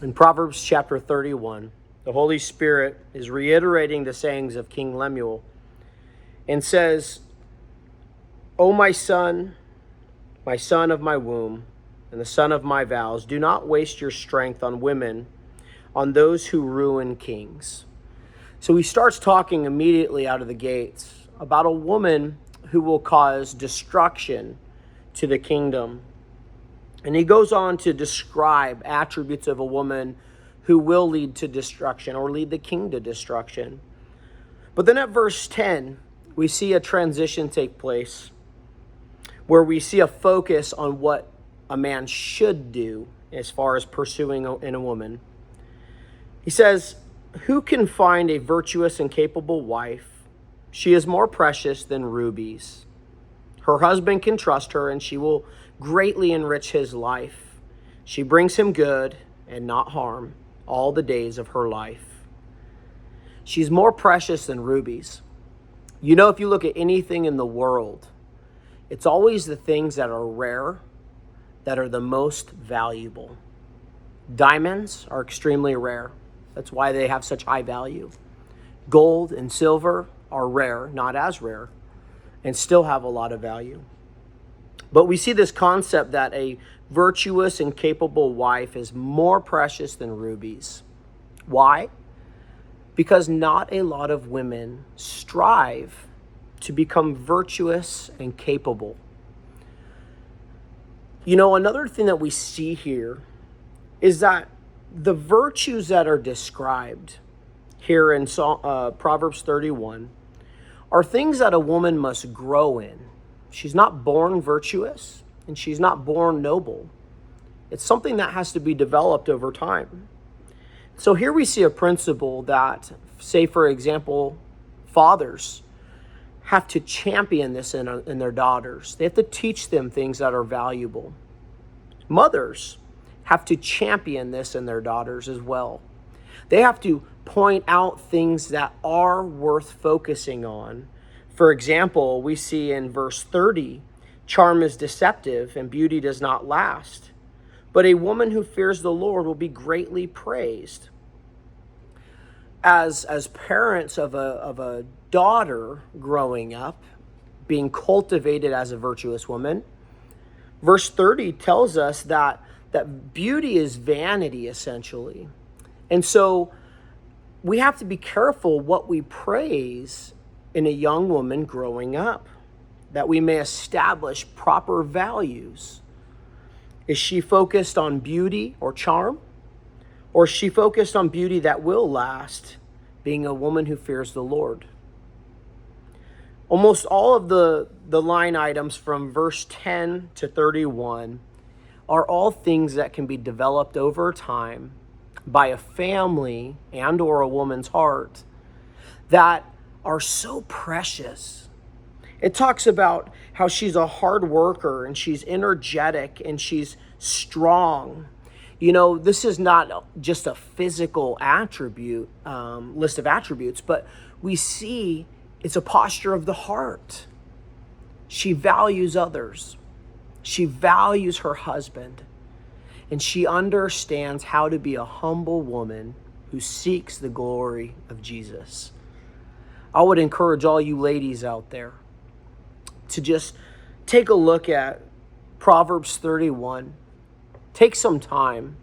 In Proverbs chapter 31, the Holy Spirit is reiterating the sayings of King Lemuel and says, O my son of my womb, and the son of my vows, do not waste your strength on women, on those who ruin kings. So he starts talking immediately out of the gates about a woman who will cause destruction to the kingdom. And he goes on to describe attributes of a woman who will lead to destruction or lead the king to destruction. But then at verse 10, we see a transition take place where we see a focus on what a man should do as far as pursuing in a woman. He says, who can find a virtuous and capable wife? She is more precious than rubies. Her husband can trust her, and she will greatly enrich his life. She brings him good and not harm all the days of her life. She's more precious than rubies. You know, if you look at anything in the world, it's always the things that are rare that are the most valuable. Diamonds are extremely rare. That's why they have such high value. Gold and silver are rare, not as rare, and still have a lot of value. But we see this concept that a virtuous and capable wife is more precious than rubies. Why? Because not a lot of women strive to become virtuous and capable. You know, another thing that we see here is that the virtues that are described here in Proverbs 31 are things that a woman must grow in. She's not born virtuous and she's not born noble. It's something that has to be developed over time. So here we see a principle that, say for example, fathers have to champion this in their daughters. They have to teach them things that are valuable. Mothers have to champion this in their daughters as well. They have to point out things that are worth focusing on. For example, we see in verse 30, charm is deceptive and beauty does not last, but a woman who fears the Lord will be greatly praised. As parents of a daughter growing up, being cultivated as a virtuous woman, verse 30 tells us that beauty is vanity, essentially. And so we have to be careful what we praise in a young woman growing up, that we may establish proper values. Is she focused on beauty or charm? Or is she focused on beauty that will last, being a woman who fears the Lord? Almost all of the line items from verse 10 to 31 are all things that can be developed over time by a family and or a woman's heart that are so precious. It talks about how she's a hard worker and she's energetic and she's strong. You know, this is not just a physical attribute, list of attributes, but we see it's a posture of the heart. She values others. She values her husband. And she understands how to be a humble woman who seeks the glory of Jesus. I would encourage all you ladies out there to just take a look at Proverbs 31. Take some time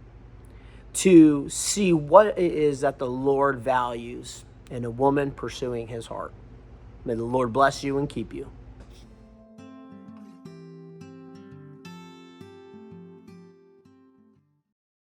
to see what it is that the Lord values in a woman pursuing his heart. May the Lord bless you and keep you.